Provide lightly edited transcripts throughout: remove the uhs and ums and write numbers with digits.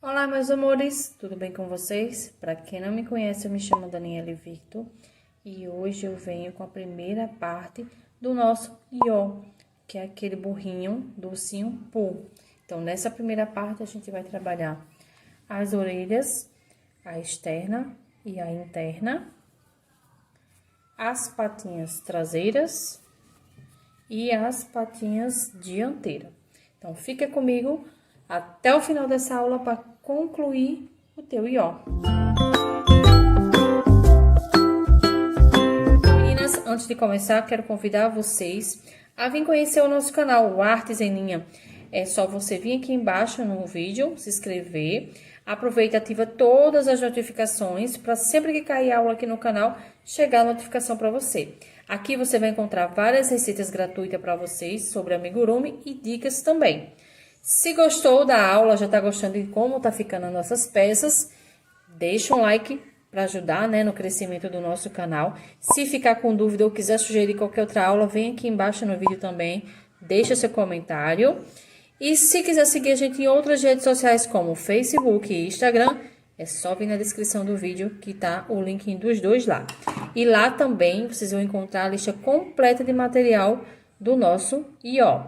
Olá, meus amores, tudo bem com vocês? Para quem não me conhece, eu me chamo Daniele Victor e hoje eu venho com a primeira parte do nosso ió, que é aquele burrinho do ursinho Pooh. Então, nessa primeira parte, a gente vai trabalhar as orelhas, a externa e a interna, as patinhas traseiras e as patinhas dianteiras. Então, fica comigo até o final dessa aula para concluir o teu ió. Meninas, antes de começar, quero convidar vocês a vir conhecer o nosso canal, o Artes em Linha. É só você vir aqui embaixo no vídeo, se inscrever, aproveita e ativa todas as notificações para sempre que cair aula aqui no canal, chegar a notificação para você. Aqui você vai encontrar várias receitas gratuitas para vocês sobre amigurumi e dicas também. Se gostou da aula, já está gostando de como tá ficando as nossas peças, deixa um like para ajudar, no crescimento do nosso canal. Se ficar com dúvida ou quiser sugerir qualquer outra aula, vem aqui embaixo no vídeo também, deixa seu comentário. E se quiser seguir a gente em outras redes sociais como Facebook e Instagram, é só vir na descrição do vídeo que tá o link dos dois lá. E lá também vocês vão encontrar a lista completa de material do nosso ió.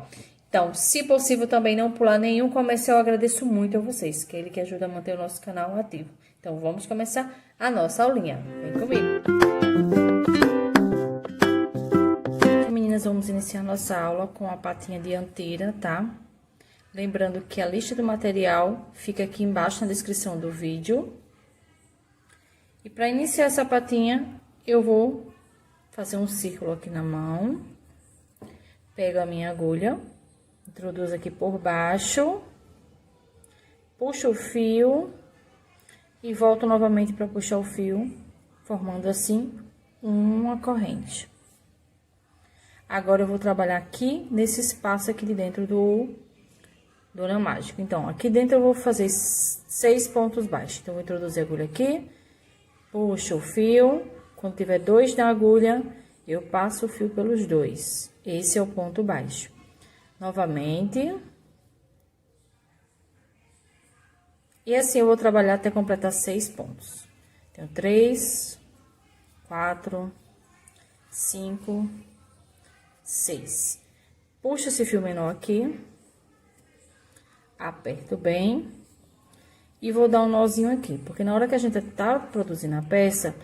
Então, se possível também não pular nenhum comercial, eu agradeço muito a vocês, que é ele que ajuda a manter o nosso canal ativo. Então, vamos começar a nossa aulinha. Vem comigo! Meninas, vamos iniciar nossa aula com a patinha dianteira, tá? Lembrando que a lista do material fica aqui embaixo na descrição do vídeo. E para iniciar essa patinha, eu vou fazer um círculo aqui na mão. Pego a minha agulha. Introduzo aqui por baixo, puxo o fio e volto novamente para puxar o fio, formando assim uma corrente. Agora, eu vou trabalhar aqui nesse espaço aqui de dentro do anel mágico. Então, aqui dentro eu vou fazer 6 pontos baixos. Então, eu vou introduzir a agulha aqui, puxo o fio, quando tiver 2 na agulha, eu passo o fio pelos 2. Esse é o ponto baixo. Novamente. E assim eu vou trabalhar até completar 6 pontos. Então, 3, 4, 5, 6. Puxo esse fio menor aqui. Aperto bem. E vou dar um nozinho aqui, porque na hora que a gente tá produzindo a peça,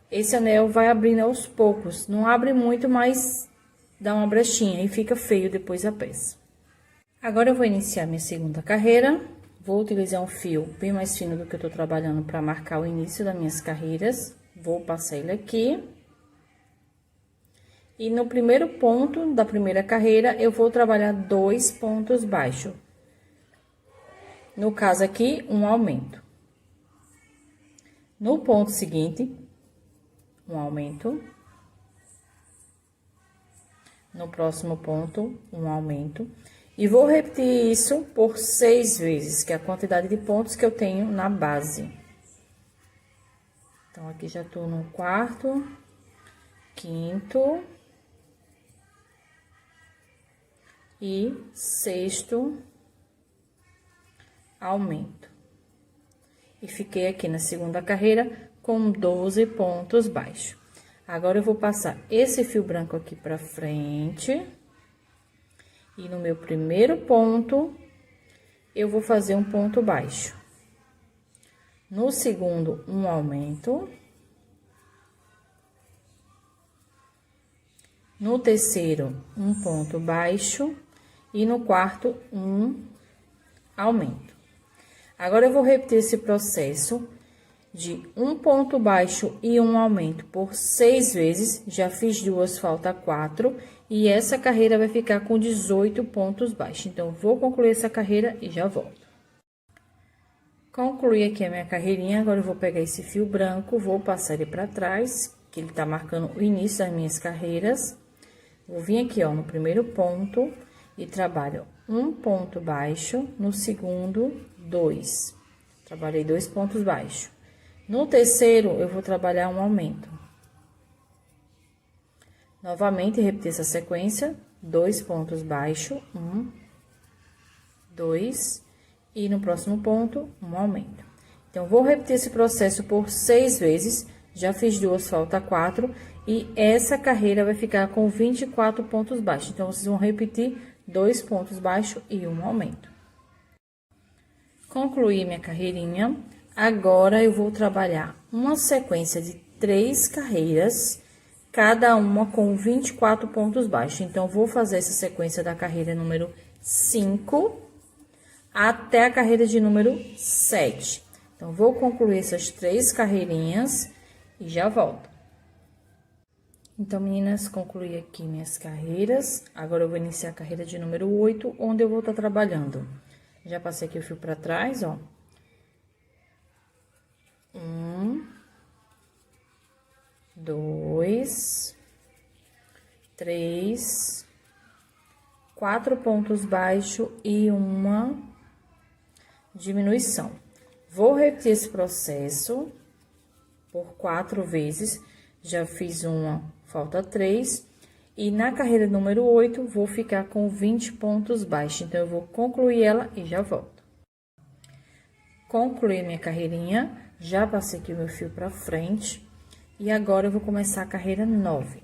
esse anel vai abrindo aos poucos. Não abre muito, mas dá uma brechinha e fica feio depois a peça. Agora, eu vou iniciar minha segunda carreira. Vou utilizar um fio bem mais fino do que eu tô trabalhando para marcar o início das minhas carreiras. Vou passar ele aqui. E no primeiro ponto da primeira carreira, eu vou trabalhar 2 pontos baixos. No caso aqui, um aumento. No ponto seguinte, um aumento. No próximo ponto, um aumento. E vou repetir isso por 6 vezes, que é a quantidade de pontos que eu tenho na base. Então, aqui já tô no 4º, 5º e 6º aumento. E fiquei aqui na segunda carreira com 12 pontos baixos. Agora, eu vou passar esse fio branco aqui pra frente. E no meu primeiro ponto, eu vou fazer um ponto baixo. No segundo, um aumento. No terceiro, um ponto baixo. E no quarto, um aumento. Agora, eu vou repetir esse processo de um ponto baixo e um aumento por 6 vezes, já fiz 2, falta 4, e essa carreira vai ficar com 18 pontos baixos. Então, vou concluir essa carreira e já volto. Concluí aqui a minha carreirinha, agora eu vou pegar esse fio branco, vou passar ele para trás, que ele tá marcando o início das minhas carreiras. Vou vir aqui, ó, no primeiro ponto e trabalho um ponto baixo, no segundo, 2. Trabalhei 2 pontos baixos. No terceiro, eu vou trabalhar um aumento. Novamente, repetir essa sequência, 2 pontos baixos, 1, 2, e no próximo ponto, um aumento. Então, vou repetir esse processo por 6 vezes, já fiz 2, falta 4, e essa carreira vai ficar com 24 pontos baixos. Então, vocês vão repetir 2 pontos baixos e um aumento. Concluí minha carreirinha, agora eu vou trabalhar uma sequência de 3 carreiras, cada uma com 24 pontos baixos. Então, vou fazer essa sequência da carreira número 5 até a carreira de número 7. Então, vou concluir essas 3 carreirinhas e já volto. Então, meninas, concluí aqui minhas carreiras. Agora, eu vou iniciar a carreira de número 8, onde eu vou estar trabalhando. Já passei aqui o fio para trás, ó. 1, 2, 3, 4 pontos baixos e uma diminuição. Vou repetir esse processo por 4 vezes. Já fiz uma, falta 3. E na carreira número 8, vou ficar com 20 pontos baixos. Então, eu vou concluir ela e já volto. Concluí minha carreirinha, já passei aqui o meu fio pra frente. E agora, eu vou começar a carreira 9.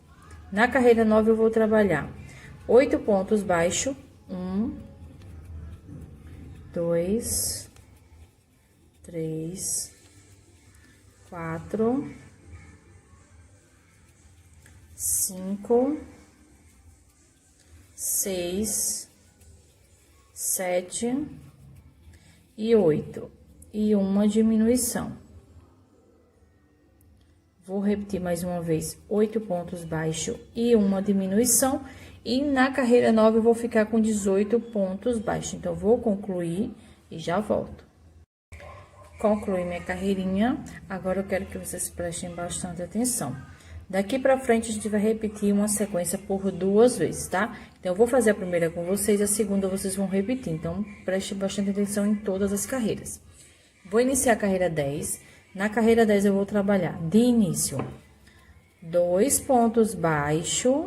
Na carreira 9, eu vou trabalhar 8 pontos baixos. 1, 2, 3, 4, 5, 6, 7 e 8. E uma diminuição. Vou repetir mais uma vez, 8 pontos baixos e uma diminuição. E na carreira 9, eu vou ficar com 18 pontos baixos. Então, vou concluir e já volto. Concluí minha carreirinha. Agora, eu quero que vocês prestem bastante atenção. Daqui pra frente, a gente vai repetir uma sequência por 2 vezes, tá? Então, eu vou fazer a primeira com vocês, a segunda vocês vão repetir. Então, preste bastante atenção em todas as carreiras. Vou iniciar a carreira 10. Na carreira 10, eu vou trabalhar de início 2 pontos baixos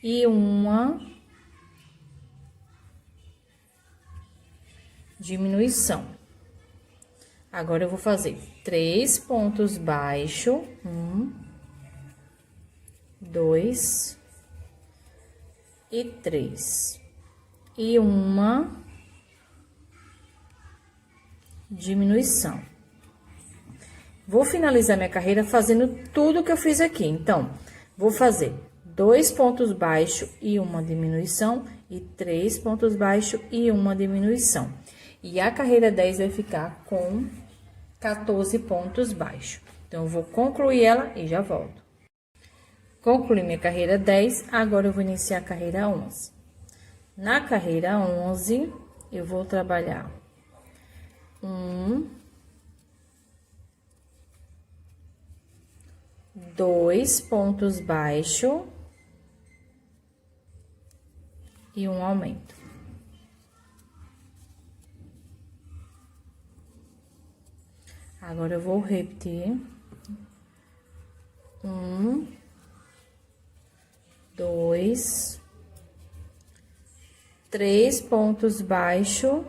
e uma diminuição. Agora, eu vou fazer 3 pontos baixos, 1, 2 e 3. E uma diminuição. Vou finalizar minha carreira fazendo tudo que eu fiz aqui. Então, vou fazer 2 pontos baixos e uma diminuição, e 3 pontos baixos e uma diminuição. E a carreira 10 vai ficar com 14 pontos baixos. Então, eu vou concluir ela e já volto. Concluí minha carreira 10, agora eu vou iniciar a carreira 11. Na carreira 11, eu vou trabalhar 1, 2 pontos baixos e um aumento. Agora, eu vou repetir. 1, 2, 3 pontos baixos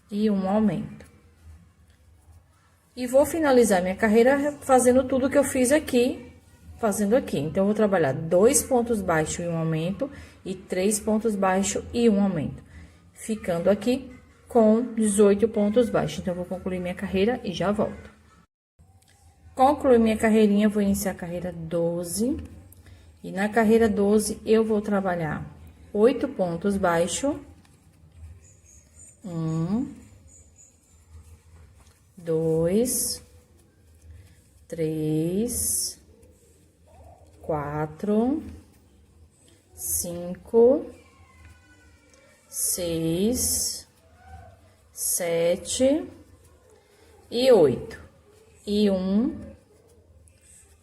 e um aumento. E vou finalizar minha carreira fazendo tudo que eu fiz aqui, fazendo aqui. Então, eu vou trabalhar 2 pontos baixos e um aumento, e 3 pontos baixos e um aumento, ficando aqui com 18 pontos baixos. Então, eu vou concluir minha carreira e já volto. Concluí minha carreirinha, vou iniciar a carreira 12. E na carreira 12, eu vou trabalhar 8 pontos baixos. 1, 2, 3, 4, 5, 6, 7 e 8. E um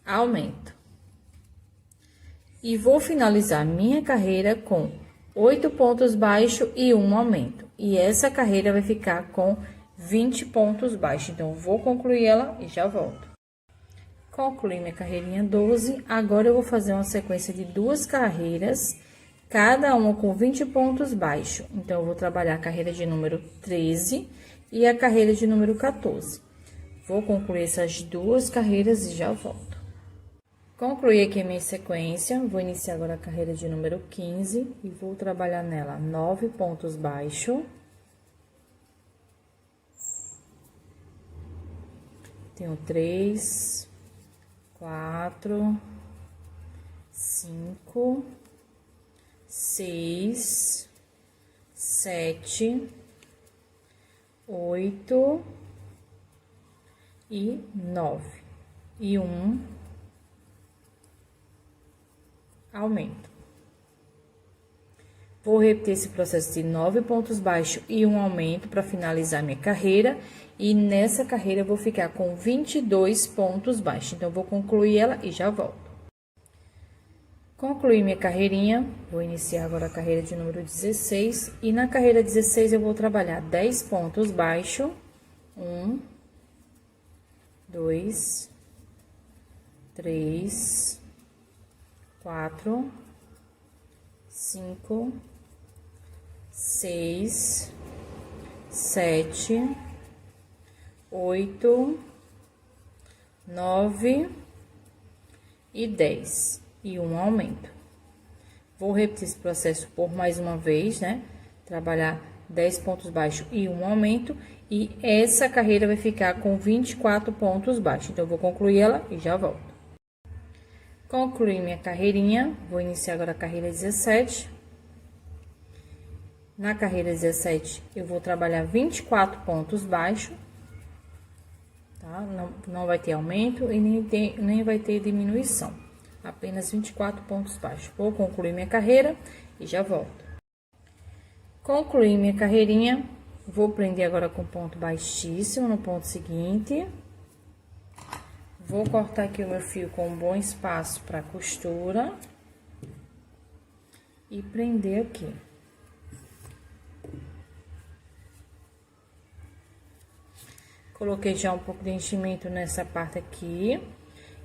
aumento. E vou finalizar minha carreira com 8 pontos baixos e um aumento. E essa carreira vai ficar com 20 pontos baixos. Então, vou concluir ela e já volto. Concluí minha carreirinha 12. Agora, eu vou fazer uma sequência de 2 carreiras cada uma com 20 pontos baixos. Então, eu vou trabalhar a carreira de número 13 e a carreira de número 14. Vou concluir essas duas carreiras e já volto. Concluí aqui a minha sequência, vou iniciar agora a carreira de número 15 e vou trabalhar nela 9 pontos baixos. Tenho 3, 4, 5, 6, 7, 8 e 9. E um aumento. Vou repetir esse processo de 9 pontos baixos e um aumento para finalizar minha carreira. E nessa carreira eu vou ficar com 22 pontos baixos. Então, eu vou concluir ela e já volto. Concluí minha carreirinha, vou iniciar agora a carreira de número 16. E na carreira 16 eu vou trabalhar 10 pontos baixos. 1, 2, 3, 4, 5, 6, 7, 8, 9 e 10. E um aumento. Vou repetir esse processo por mais uma vez, né? Trabalhar 10 pontos baixos e um aumento. E essa carreira vai ficar com 24 pontos baixos. Então, eu vou concluir ela e já volto. Concluí minha carreirinha. Vou iniciar agora a carreira 17. Na carreira 17, eu vou trabalhar 24 pontos baixos. Tá? Não vai ter aumento e nem vai ter diminuição. Apenas 24 pontos baixos. Vou concluir minha carreira e já volto. Concluí minha carreirinha. Vou prender agora com ponto baixíssimo no ponto seguinte. Vou cortar aqui o meu fio com um bom espaço para costura. E prender aqui. Coloquei já um pouco de enchimento nessa parte aqui.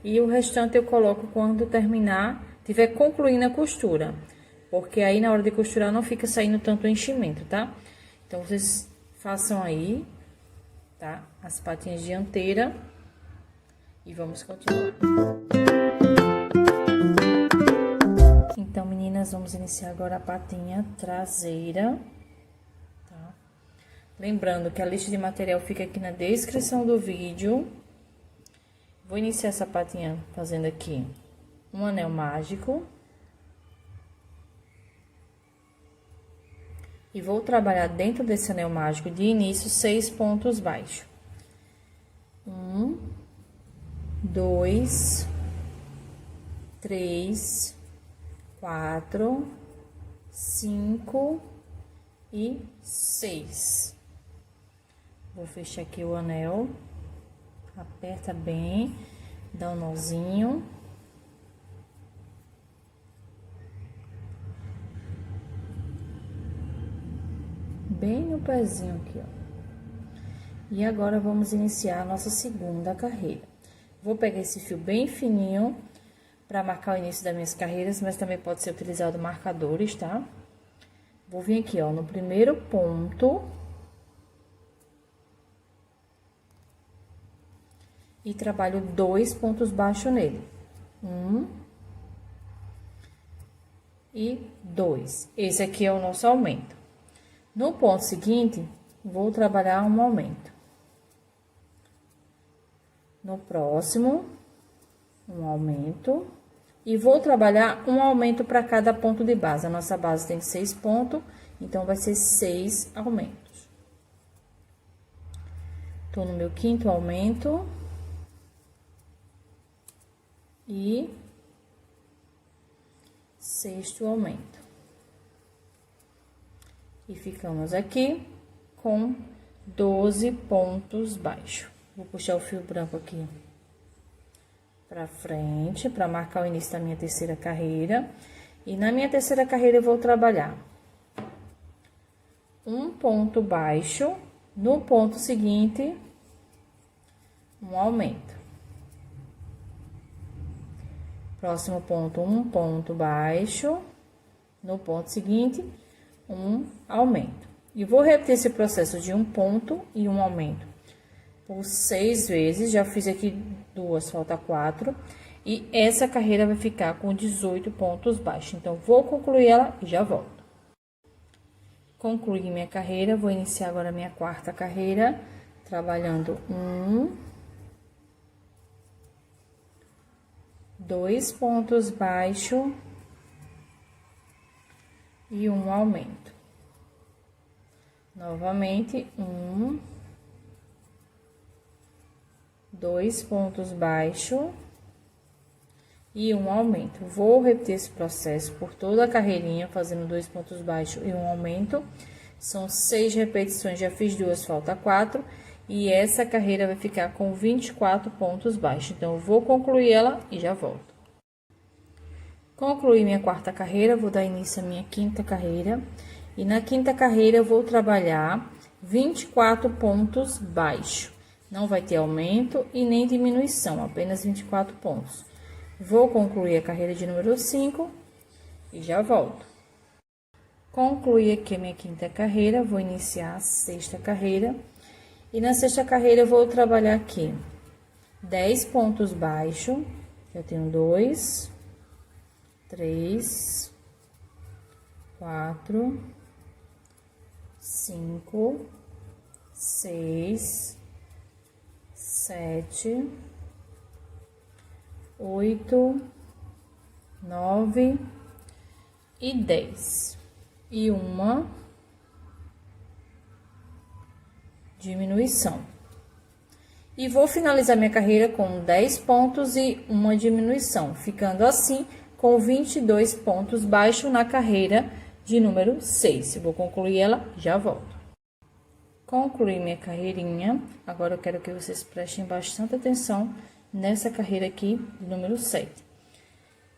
E o restante eu coloco quando terminar, tiver concluindo a costura. Porque aí na hora de costurar não fica saindo tanto enchimento, tá? Então, vocês façam aí, tá? As patinhas dianteiras. E vamos continuar. Então, meninas, vamos iniciar agora a patinha traseira. Tá? Lembrando que a lista de material fica aqui na descrição do vídeo. Vou iniciar essa patinha fazendo aqui um anel mágico. E vou trabalhar dentro desse anel mágico de início 6 pontos baixos. 1, 2, 3, 4, 5 e 6. Vou fechar aqui o anel. Aperta bem, dá um nozinho. Bem no pezinho aqui, ó. E agora, vamos iniciar a nossa segunda carreira. Vou pegar esse fio bem fininho para marcar o início das minhas carreiras, mas também pode ser utilizado marcadores, tá? Vou vir aqui, ó, no primeiro ponto. E trabalho 2 pontos baixos nele. 1 e 2. Esse aqui é o nosso aumento. No ponto seguinte, vou trabalhar um aumento. No próximo, um aumento. E vou trabalhar um aumento para cada ponto de base. A nossa base tem 6 pontos, então vai ser 6 aumentos. Tô no meu quinto aumento. E sexto aumento. E ficamos aqui com 12 pontos baixos. Vou puxar o fio branco aqui pra frente, para marcar o início da minha terceira carreira. E na minha terceira carreira eu vou trabalhar um ponto baixo, no ponto seguinte, um aumento. Próximo ponto, um ponto baixo, No ponto seguinte, um aumento. E vou repetir esse processo de um ponto e um aumento por 6 vezes. Já fiz aqui 2, falta 4. E essa carreira vai ficar com 18 pontos baixos. Então, vou concluir ela e já volto. Concluí minha carreira, vou iniciar agora a minha quarta carreira, trabalhando 1, 2 pontos baixos e um aumento. Novamente, 1, 2 pontos baixos e um aumento. Vou repetir esse processo por toda a carreirinha, fazendo 2 pontos baixos e um aumento. São 6 repetições, já fiz 2, falta 4. E essa carreira vai ficar com 24 pontos baixos. Então, eu vou concluir ela e já volto. Concluí minha quarta carreira, vou dar início à minha quinta carreira. E na quinta carreira, eu vou trabalhar 24 pontos baixos. Não vai ter aumento e nem diminuição, apenas 24 pontos. Vou concluir a carreira de número 5 e já volto. Concluí aqui a minha quinta carreira, vou iniciar a sexta carreira. E na sexta carreira, eu vou trabalhar aqui 10 pontos baixos. Eu tenho 2, 3, 4, 5, 6, 7, 8, 9 e 10. E uma diminuição. E vou finalizar minha carreira com 10 pontos e uma diminuição, ficando assim com 22 pontos baixos na carreira de número 6. Eu vou concluir ela, já volto. Concluí minha carreirinha, agora eu quero que vocês prestem bastante atenção nessa carreira aqui, número 7.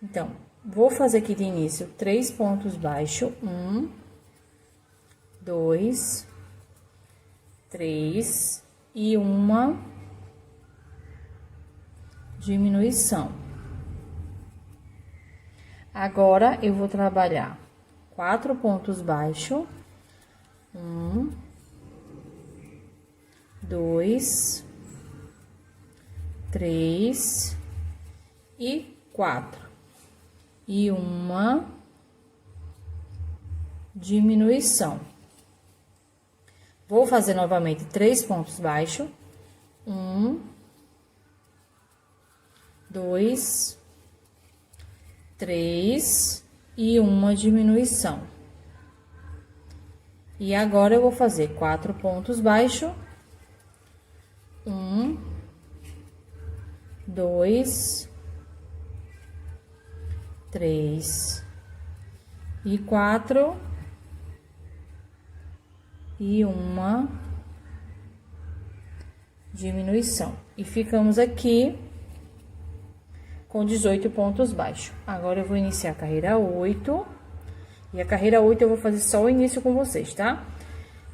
Então, vou fazer aqui de início 3 pontos baixos, 1, 2, 3 e uma diminuição. Agora, eu vou trabalhar 4 pontos baixos, 1, 2, 3 e 4 e uma diminuição. Vou fazer novamente 3 pontos baixos, 1, 2, 3 e uma diminuição. E agora eu vou fazer 4 pontos baixos, 1, 2, 3 e 4 e uma diminuição. E ficamos aqui com 18 pontos baixos. Agora, eu vou iniciar a carreira 8. E a carreira 8 eu vou fazer só o início com vocês, tá?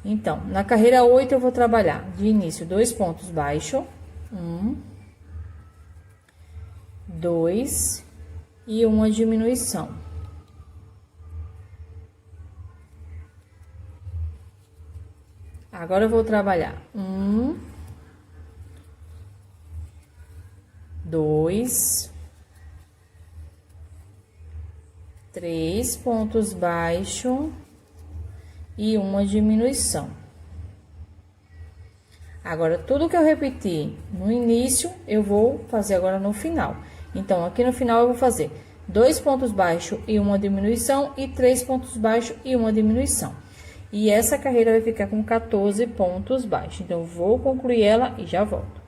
Então, na carreira 8 eu vou trabalhar de início 2 pontos baixos. 1, 2 e uma diminuição. Agora, eu vou trabalhar 1, 2, 3 pontos baixos e uma diminuição. Agora, tudo que eu repeti no início, eu vou fazer agora no final. Então, aqui no final, eu vou fazer 2 pontos baixos e uma diminuição e 3 pontos baixos e uma diminuição. E essa carreira vai ficar com 14 pontos baixos. Então, eu vou concluir ela e já volto.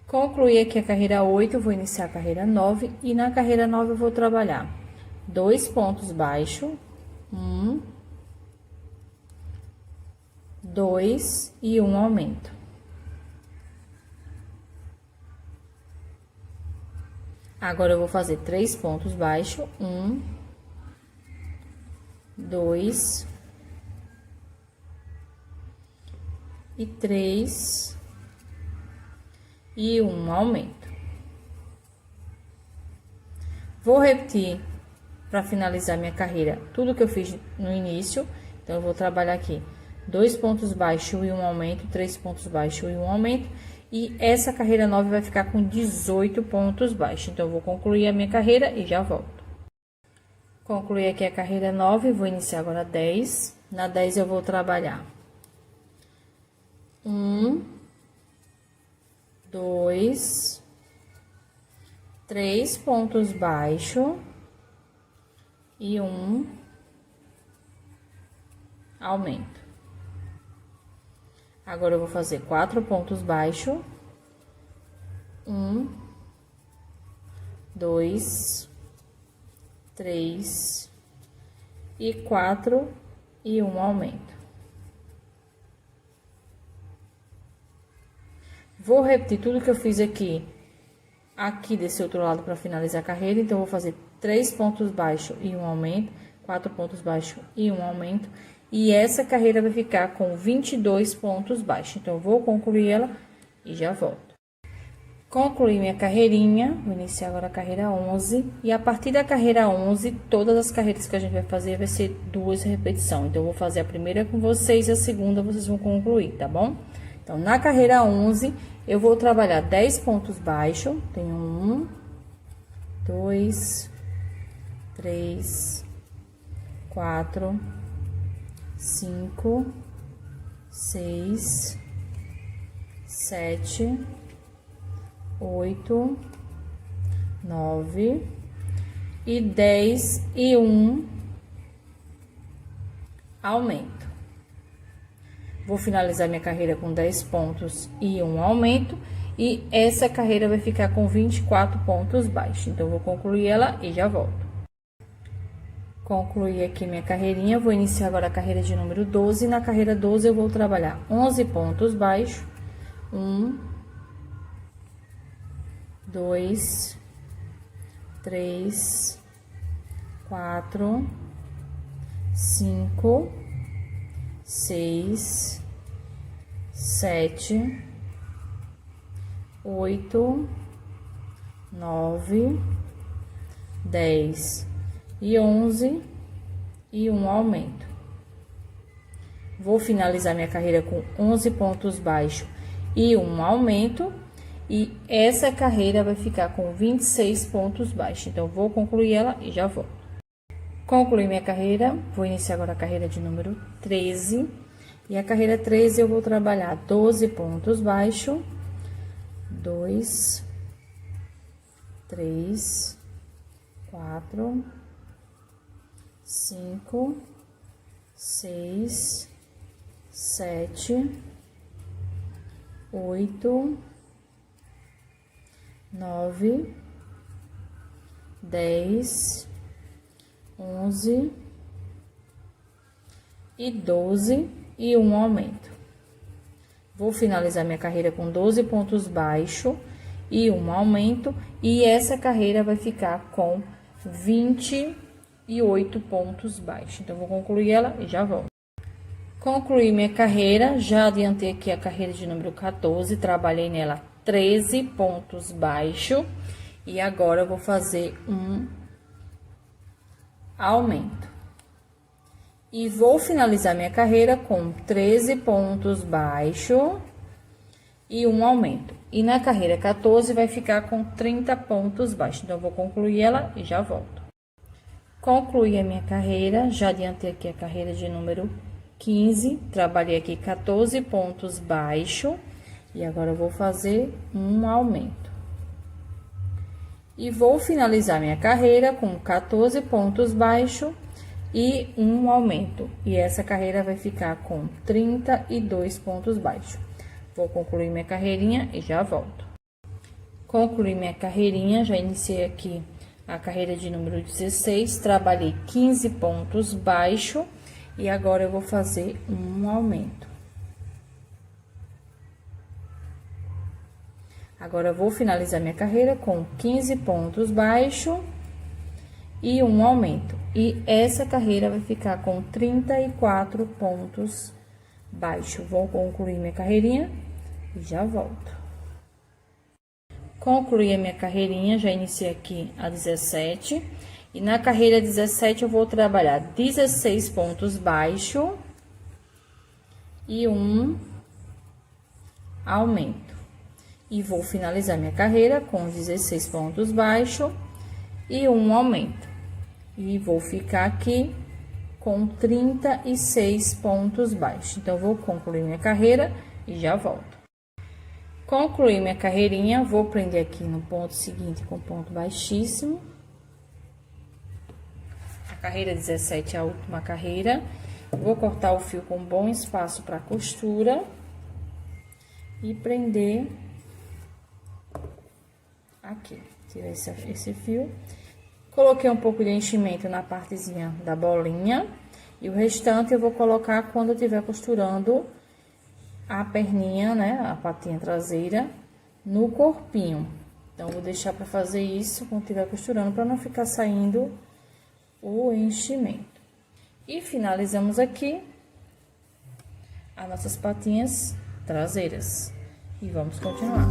Concluí aqui a carreira 8, eu vou iniciar a carreira 9. E na carreira 9, eu vou trabalhar 2 pontos baixos, 1, 2 e um aumento. Agora, eu vou fazer 3 pontos baixos, 1, 2 e 3 e um aumento. Vou repetir para finalizar minha carreira tudo que eu fiz no início. Então, eu vou trabalhar aqui 2 pontos baixos e um aumento, 3 pontos baixos e um aumento. E essa carreira 9 vai ficar com 18 pontos baixos. Então, eu vou concluir a minha carreira e já volto. Concluí aqui a carreira 9, vou iniciar agora 10. Na 10 eu vou trabalhar 1, 2, 3 pontos baixos e um aumento. Agora, eu vou fazer 4 pontos baixos, 1, 2, 3 e 4 e um aumento. Vou repetir tudo que eu fiz aqui desse outro lado para finalizar a carreira. Então, eu vou fazer 3 pontos baixos e um aumento, 4 pontos baixos e um aumento. E essa carreira vai ficar com 22 pontos baixos. Então, eu vou concluir ela e já volto. Concluí minha carreirinha, vou iniciar agora a carreira 11. E a partir da carreira 11, todas as carreiras que a gente vai fazer vai ser 2 repetições. Então, eu vou fazer a primeira com vocês e a segunda vocês vão concluir, tá bom? Então, na carreira 11, eu vou trabalhar 10 pontos baixos. Tenho 1, 2, 3, 4, 5, 6, 7, 8, 9 e 10 e um aumento. Vou finalizar minha carreira com 10 pontos e um aumento, e essa carreira vai ficar com 24 pontos baixos. Então, eu vou concluir ela e já volto. Concluí aqui minha carreirinha, vou iniciar agora a carreira de número 12. Na carreira 12, eu vou trabalhar 11 pontos baixos, 1, 2, 3, 4, 5, 6, 7, 8, 9, 10 e 11 e um aumento. Vou finalizar minha carreira com 11 pontos baixos e um aumento, e essa carreira vai ficar com 26 pontos baixos. Então, vou concluir ela e já volto. Concluí minha carreira, vou iniciar agora a carreira de número 13. E a carreira 13 eu vou trabalhar 12 pontos baixos, 2, 3, 4, 5, 6, 7, 8, 9, 10, 11 e 12 e um aumento. Vou finalizar minha carreira com 12 pontos baixos e um aumento, e essa carreira vai ficar com 28 pontos baixos. Então, vou concluir ela e já volto. Concluí minha carreira, já adiantei aqui a carreira de número 14, trabalhei nela 13 pontos baixos, e agora eu vou fazer um aumento. E vou finalizar minha carreira com 13 pontos baixos e um aumento. E na carreira 14 vai ficar com 30 pontos baixos. Então, eu vou concluir ela e já volto. Concluí a minha carreira, já adiantei aqui a carreira de número 15, trabalhei aqui 14 pontos baixos, e agora eu vou fazer um aumento. E vou finalizar minha carreira com 14 pontos baixos e um aumento. E essa carreira vai ficar com 32 pontos baixos. Vou concluir minha carreirinha e já volto. Concluí minha carreirinha, já iniciei aqui a carreira de número 16, trabalhei 15 pontos baixos, e agora eu vou fazer um aumento. Agora, eu vou finalizar minha carreira com 15 pontos baixos e um aumento. E essa carreira vai ficar com 34 pontos baixos. Vou concluir minha carreirinha e já volto. Concluí a minha carreirinha, já iniciei aqui a 17. E na carreira 17, eu vou trabalhar 16 pontos baixo e um aumento. E vou finalizar minha carreira com 16 pontos baixo e um aumento. E vou ficar aqui com 36 pontos baixos. Então, vou concluir minha carreira e já volto. Concluir minha carreirinha, vou prender aqui no ponto seguinte com ponto baixíssimo. A carreira 17 é a última carreira. Vou cortar o fio com bom espaço para costura e prender aqui. Tirei esse fio. Coloquei um pouco de enchimento na partezinha da bolinha e o restante eu vou colocar quando eu estiver costurando a perninha, né, a patinha traseira no corpinho. Então, vou deixar para fazer isso quando estiver costurando, para não ficar saindo o enchimento. E finalizamos aqui as nossas patinhas traseiras. E vamos continuar.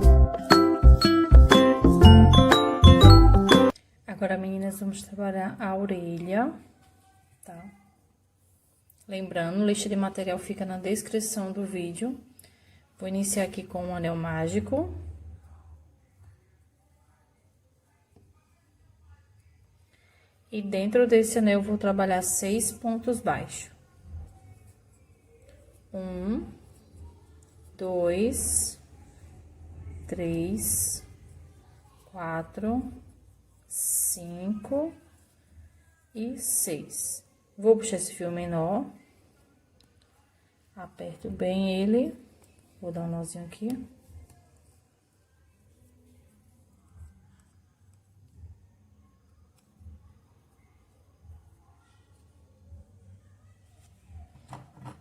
Agora, meninas, vamos trabalhar a orelha, tá? Lembrando, lista de material fica na descrição do vídeo. Vou iniciar aqui com um anel mágico. E dentro desse anel, eu vou trabalhar 6 pontos baixos. 1, 2, 3, 4, 5 e 6. Vou puxar esse fio menor, aperto bem ele, vou dar um nozinho aqui.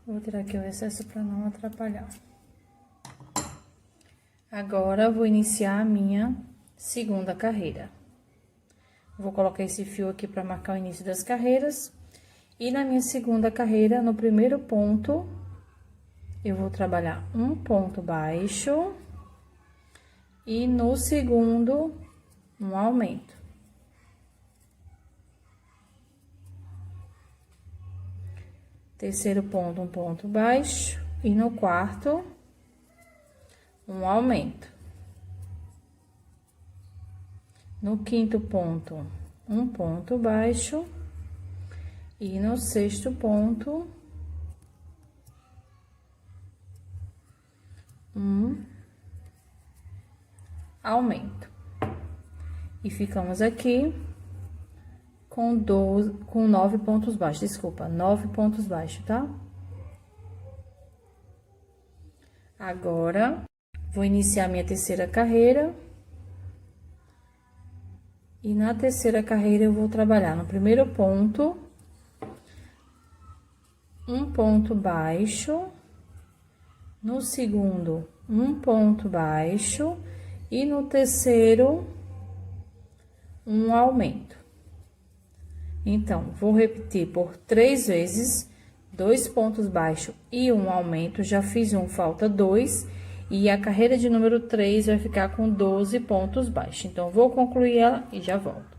Vou tirar aqui o excesso para não atrapalhar. Agora, vou iniciar a minha segunda carreira. Vou colocar esse fio aqui para marcar o início das carreiras. E na minha segunda carreira, no primeiro ponto, eu vou trabalhar um ponto baixo. E no segundo, um aumento. Terceiro ponto, um ponto baixo. E no quarto, um aumento. No quinto ponto, um ponto baixo. E no sexto ponto, um aumento. E ficamos aqui com 9 pontos baixos, desculpa, 9 pontos baixos, tá? Agora, vou iniciar minha terceira carreira. E na terceira carreira, eu vou trabalhar no primeiro ponto, um ponto baixo, no segundo, um ponto baixo, e no terceiro, um aumento. Então, vou repetir por 3 vezes, 2 pontos baixos e um aumento, já fiz um, falta 2, e a carreira de número 3 vai ficar com 12 pontos baixos. Então, vou concluir ela e já volto.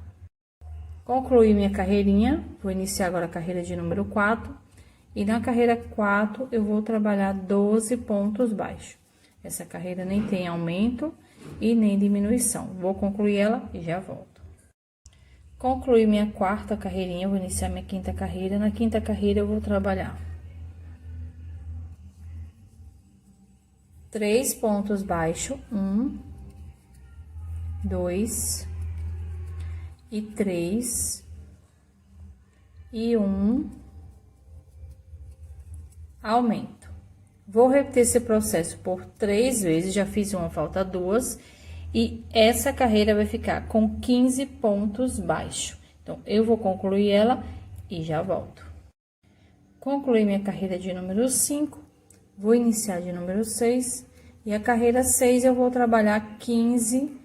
Concluí minha carreirinha, vou iniciar agora a carreira de número 4. E na carreira 4, eu vou trabalhar 12 pontos baixos. Essa carreira nem tem aumento e nem diminuição. Vou concluir ela e já volto. Concluí minha quarta carreirinha, vou iniciar minha quinta carreira. Na quinta carreira, eu vou trabalhar 3 pontos baixos, 1, 2 e 3 e 1 aumento. Vou repetir esse processo por 3 vezes, já fiz uma, falta 2, e essa carreira vai ficar com 15 pontos baixos. Então, eu vou concluir ela e já volto. Concluí minha carreira de número 5, vou iniciar de número 6, e a carreira 6 eu vou trabalhar 15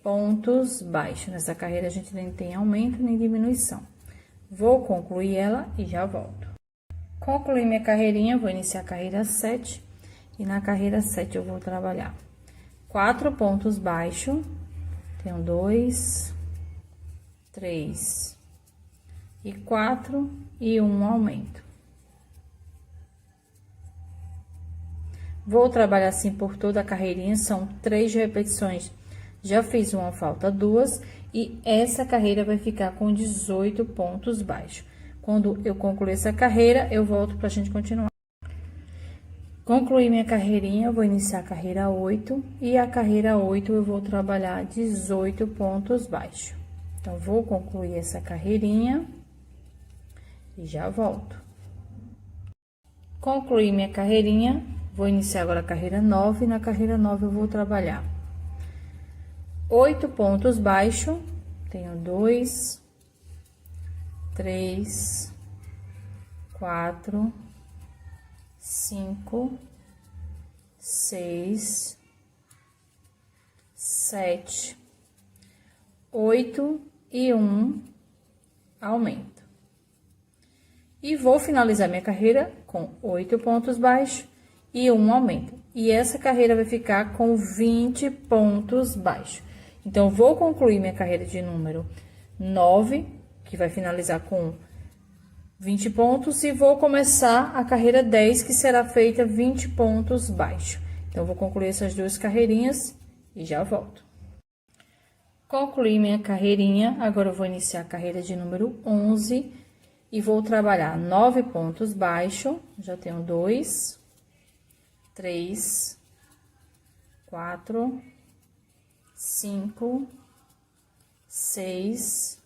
pontos baixos. Nessa carreira a gente nem tem aumento nem diminuição. Vou concluir ela e já volto. Concluí minha carreirinha, vou iniciar a carreira 7, e na carreira 7 eu vou trabalhar 4 pontos baixos, tenho 2, 3, e 4 e um aumento. Vou trabalhar assim por toda a carreirinha, são 3 repetições. Já fiz uma, falta 2, e essa carreira vai ficar com 18 pontos baixos. Quando eu concluir essa carreira, eu volto pra gente continuar. Concluí minha carreirinha, eu vou iniciar a carreira 8, e a carreira 8 eu vou trabalhar 18 pontos baixos. Então, vou concluir essa carreirinha e já volto. Concluí minha carreirinha, vou iniciar agora a carreira 9, e na carreira 9 eu vou trabalhar 8 pontos baixos, tenho 2, 3, 4, 5, 6, 7, 8 e um aumento. E vou finalizar minha carreira com 8 pontos baixos e um aumento. E essa carreira vai ficar com 20 pontos baixos. Então, vou concluir minha carreira de número 9, que vai finalizar com 20 pontos, e vou começar a carreira 10, que será feita 20 pontos baixos. Então, vou concluir essas 2 carreirinhas e já volto. Concluí minha carreirinha, agora eu vou iniciar a carreira de número 11 e vou trabalhar 9 pontos baixos, já tenho 2, 3, 4, 5, 6,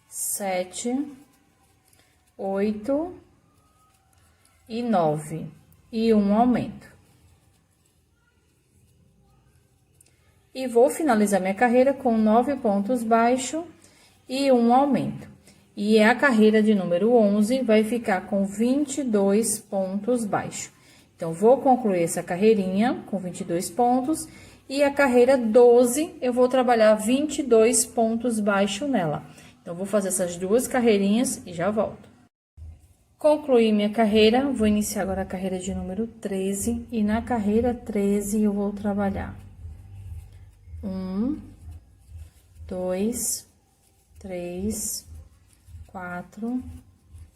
7, 8 e 9 e um aumento. E vou finalizar minha carreira com 9 pontos baixos e um aumento. E a carreira de número 11 vai ficar com 22 pontos baixos. Então, vou concluir essa carreirinha com 22 pontos. E a carreira 12, eu vou trabalhar 22 pontos baixos nela. Então, vou fazer essas 2 carreirinhas e já volto. Concluí minha carreira, vou iniciar agora a carreira de número 13. E na carreira 13, eu vou trabalhar 1, 2, 3, 4,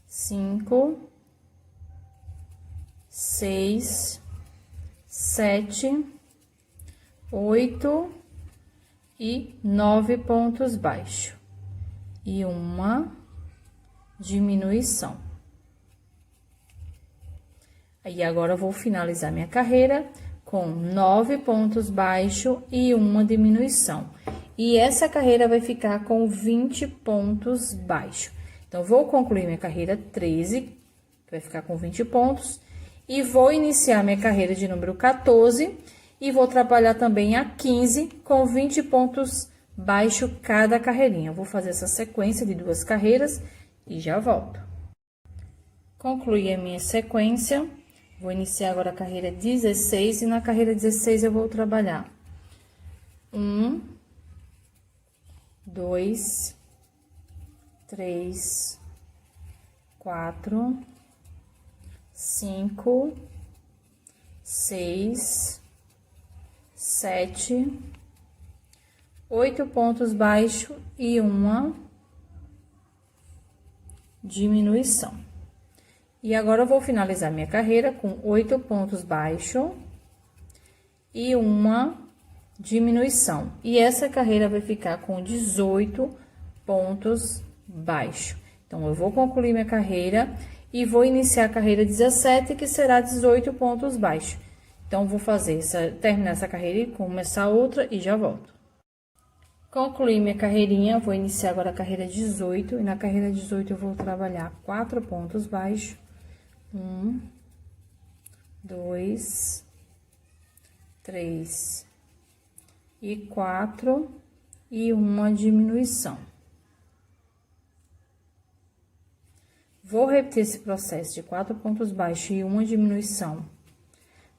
5, 6, 7, 8 e 9 pontos baixos e uma diminuição. Aí, agora eu vou finalizar minha carreira com 9 pontos baixos e uma diminuição. E essa carreira vai ficar com 20 pontos baixos. Então, vou concluir minha carreira 13, que vai ficar com 20 pontos, e vou iniciar minha carreira de número 14, e vou trabalhar também a 15 com 20 pontos baixos cada carreirinha. Eu vou fazer essa sequência de 2 carreiras e já volto. Concluí a minha sequência, vou iniciar agora a carreira 16, e na carreira 16 eu vou trabalhar 1, 2, 3, 4, 5, 6, 7, 8 pontos baixos e uma diminuição. E agora eu vou finalizar minha carreira com 8 pontos baixos e uma diminuição. E essa carreira vai ficar com 18 pontos baixos. Então, eu vou concluir minha carreira e vou iniciar a carreira 17, que será 18 pontos baixos. Então, vou terminar essa carreira e começar outra e já volto. Concluí minha carreirinha, vou iniciar agora a carreira 18, e na carreira 18 eu vou trabalhar 4 pontos baixos. 1, 2, 3 e 4 e uma diminuição. Vou repetir esse processo de 4 pontos baixos e uma diminuição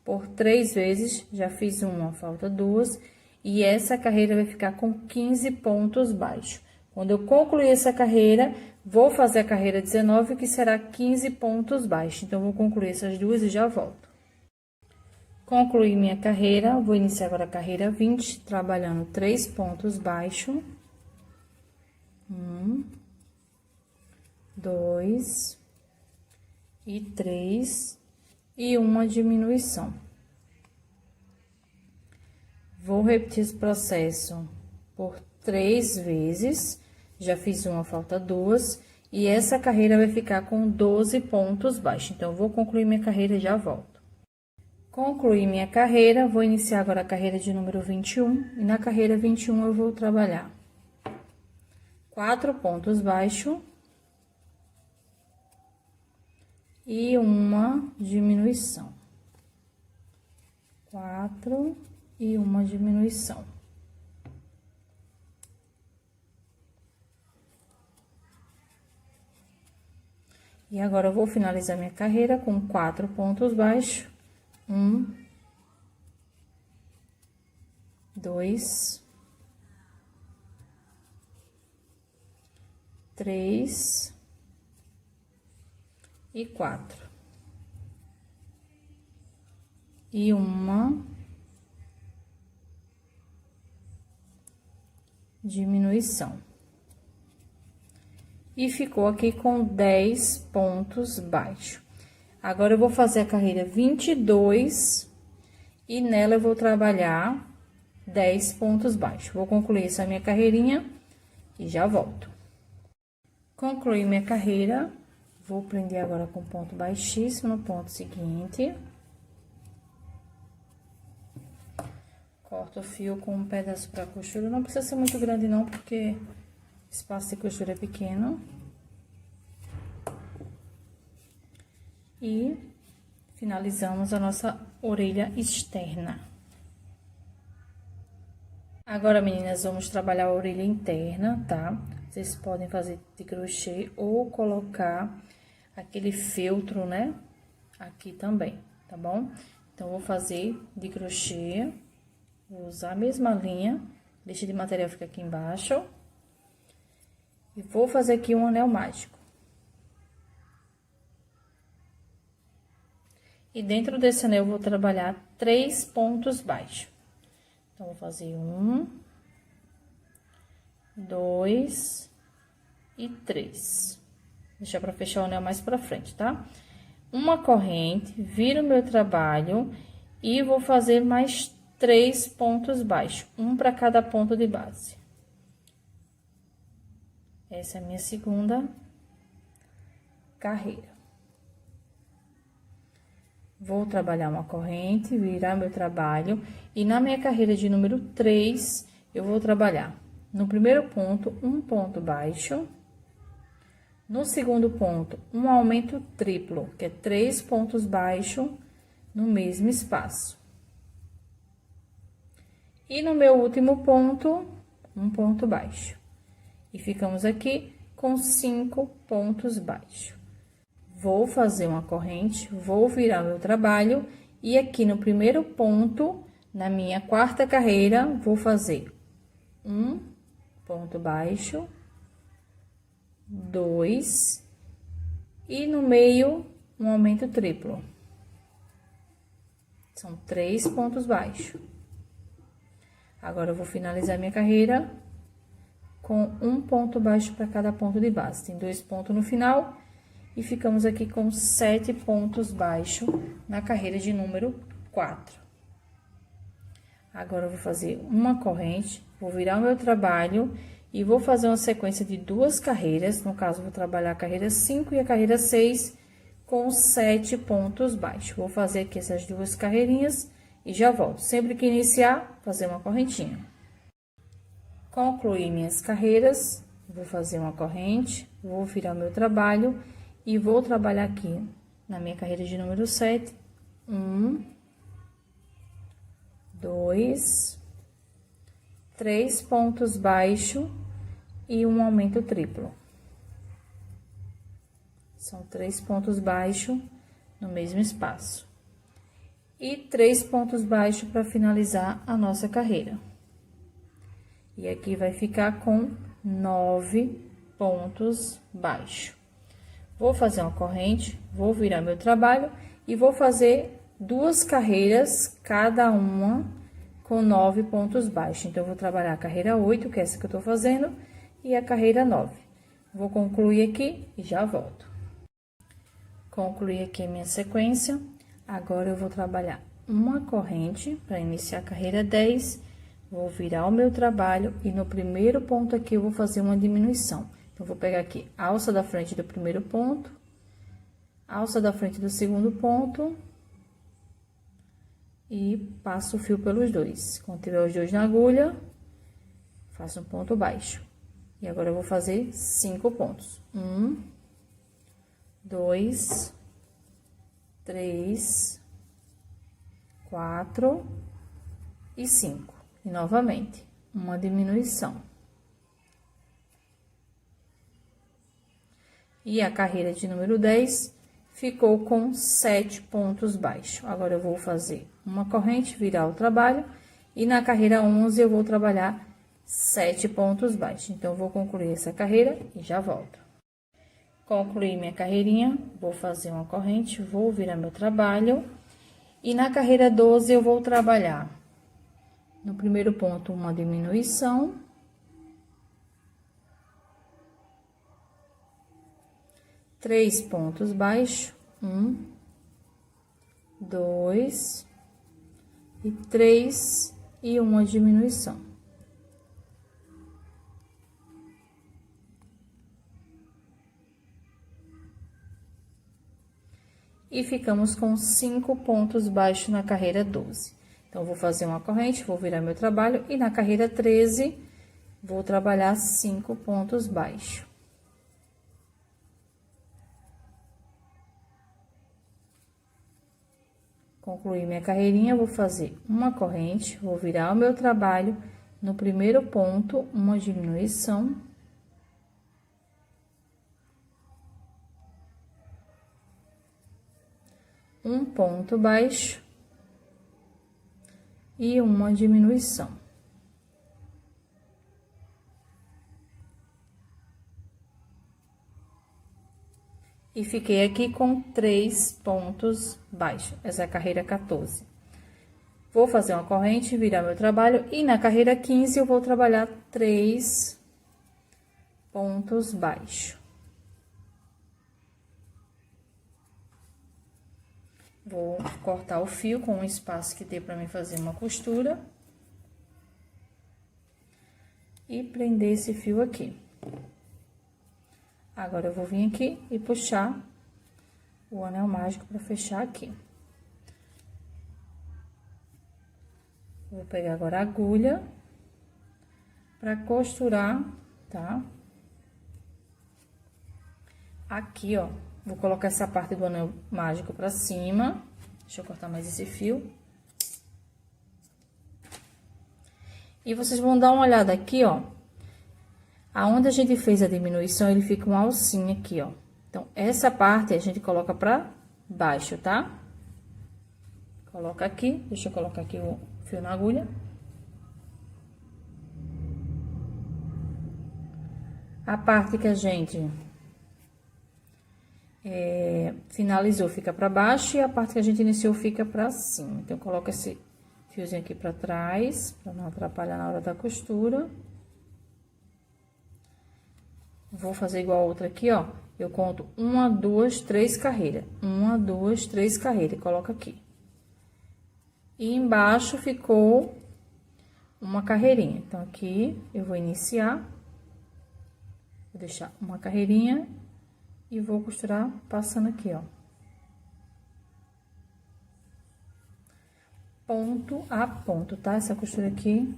por 3 vezes. Já fiz uma, falta 2, e essa carreira vai ficar com 15 pontos baixos. Quando eu concluir essa carreira, vou fazer a carreira 19, que será 15 pontos baixos. Então, vou concluir essas 2 e já volto. Concluí minha carreira, vou iniciar agora a carreira 20, trabalhando 3 pontos baixos. 1, 2 e 3 e uma diminuição. Vou repetir esse processo por 3 vezes, já fiz uma, falta 2, e essa carreira vai ficar com 12 pontos baixos. Então, eu vou concluir minha carreira e já volto. Concluí minha carreira, vou iniciar agora a carreira de número 21, e na carreira 21 eu vou trabalhar 4 pontos baixos e uma diminuição. 4 e uma diminuição. E agora, eu vou finalizar minha carreira com 4 pontos baixos. 1, 2, 3 e 4. E uma diminuição. E ficou aqui com 10 pontos baixos. Agora, eu vou fazer a carreira 22 e nela eu vou trabalhar 10 pontos baixos. Vou concluir essa minha carreirinha e já volto. Concluí minha carreira, vou prender agora com ponto baixíssimo no ponto seguinte. Corto o fio com um pedaço para costura, não precisa ser muito grande não, porque o espaço de costura é pequeno. E finalizamos a nossa orelha externa. Agora, meninas, vamos trabalhar a orelha interna, tá? Vocês podem fazer de crochê ou colocar aquele feltro, né? Aqui também, tá bom? Então, vou fazer de crochê, vou usar a mesma linha, lixa de material fica aqui embaixo. E vou fazer aqui um anel mágico. E dentro desse anel, eu vou trabalhar 3 pontos baixos. Então, vou fazer 1, 2 e 3. Deixar para fechar o anel mais pra frente, tá? Uma corrente, viro o meu trabalho e vou fazer mais 3 pontos baixos, um para cada ponto de base. Essa é a minha segunda carreira. Vou trabalhar uma corrente, virar meu trabalho, e na minha carreira de número 3, eu vou trabalhar no primeiro ponto, um ponto baixo, no segundo ponto, um aumento triplo, que é 3 pontos baixos no mesmo espaço. E no meu último ponto, um ponto baixo. E ficamos aqui com 5 pontos baixos. Vou fazer uma corrente, vou virar meu trabalho e aqui no primeiro ponto, na minha quarta carreira, vou fazer um ponto baixo, 2 e no meio um aumento triplo. São 3 pontos baixos. Agora, eu vou finalizar minha carreira com um ponto baixo para cada ponto de base. Tem 2 pontos no final. E ficamos aqui com 7 pontos baixos na carreira de número 4. Agora, eu vou fazer uma corrente, vou virar o meu trabalho e vou fazer uma sequência de 2 carreiras. No caso, vou trabalhar a carreira 5 e a carreira 6 com 7 pontos baixos. Vou fazer aqui essas 2 carreirinhas e já volto. Sempre que iniciar, fazer uma correntinha. Concluí minhas carreiras, vou fazer uma corrente, vou virar o meu trabalho e vou trabalhar aqui na minha carreira de número 7, 1, 2, 3 pontos baixos e um aumento triplo. São 3 pontos baixos no mesmo espaço. E 3 pontos baixos para finalizar a nossa carreira. E aqui vai ficar com 9 pontos baixos. Vou fazer uma corrente, vou virar meu trabalho e vou fazer 2 carreiras, cada uma com 9 pontos baixos. Então, eu vou trabalhar a carreira 8, que é essa que eu tô fazendo, e a carreira 9. Vou concluir aqui e já volto. Concluí aqui a minha sequência. Agora, eu vou trabalhar uma corrente para iniciar a carreira 10. Vou virar o meu trabalho e no primeiro ponto aqui eu vou fazer uma diminuição. Então, vou pegar aqui a alça da frente do primeiro ponto, alça da frente do segundo ponto e passo o fio pelos dois. Quando tiver os dois na agulha, faço um ponto baixo. E agora, eu vou fazer 5 pontos. 1, 2, 3, 4 e 5. E novamente, uma diminuição. E a carreira de número 10 ficou com 7 pontos baixos. Agora, eu vou fazer uma corrente, virar o trabalho, e na carreira 11 eu vou trabalhar 7 pontos baixos. Então, eu vou concluir essa carreira e já volto. Concluí minha carreirinha, vou fazer uma corrente, vou virar meu trabalho, e na carreira 12 eu vou trabalhar no primeiro ponto uma diminuição. Três pontos baixos, 1, 2 e 3 e uma diminuição. E ficamos com 5 pontos baixos na carreira 12. Então, vou fazer uma corrente, vou virar meu trabalho e na carreira 13 vou trabalhar 5 pontos baixos. Concluí minha carreirinha, vou fazer uma corrente, vou virar o meu trabalho, no primeiro ponto, uma diminuição. Um ponto baixo e uma diminuição. E fiquei aqui com 3 pontos baixos, essa é a carreira 14. Vou fazer uma corrente, virar meu trabalho, e na carreira 15 eu vou trabalhar 3 pontos baixos. Vou cortar o fio com um espaço que dê para mim fazer uma costura. E prender esse fio aqui. Agora, eu vou vir aqui e puxar o anel mágico para fechar aqui. Vou pegar agora a agulha para costurar, tá? Aqui, ó, vou colocar essa parte do anel mágico pra cima. Deixa eu cortar mais esse fio. E vocês vão dar uma olhada aqui, ó. Aonde a gente fez a diminuição, ele fica uma alcinha aqui, ó. Então, essa parte a gente coloca pra baixo, tá? Coloca aqui, deixa eu colocar aqui o fio na agulha. A parte que a gente finalizou fica pra baixo e a parte que a gente iniciou fica pra cima. Então, eu coloco esse fiozinho aqui pra trás, pra não atrapalhar na hora da costura. Vou fazer igual a outra aqui, ó. Eu conto 1, 2, 3 carreiras. 1, 2, 3 carreiras. Coloco aqui. E embaixo ficou uma carreirinha. Então, aqui eu vou iniciar. Vou deixar uma carreirinha e vou costurar passando aqui, ó. Ponto a ponto, tá? Essa costura aqui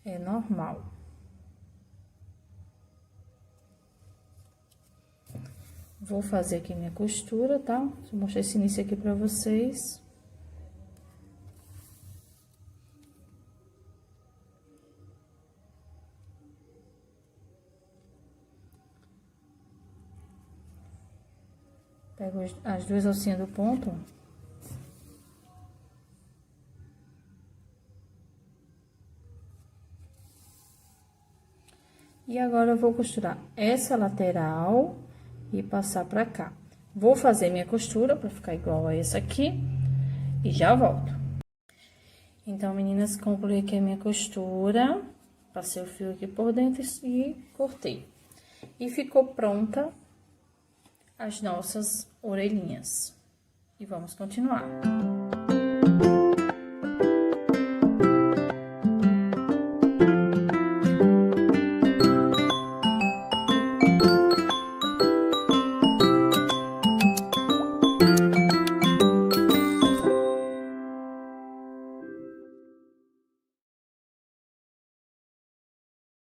é normal. Vou fazer aqui minha costura, tá? Deixa eu mostrar esse início aqui pra vocês. Pego as duas alcinhas do ponto. E agora, eu vou costurar essa lateral e passar pra cá. Vou fazer minha costura pra ficar igual a essa aqui e já volto. Então, meninas, concluí aqui a minha costura. Passei o fio aqui por dentro e cortei. E ficou pronta as nossas orelhinhas. E vamos continuar.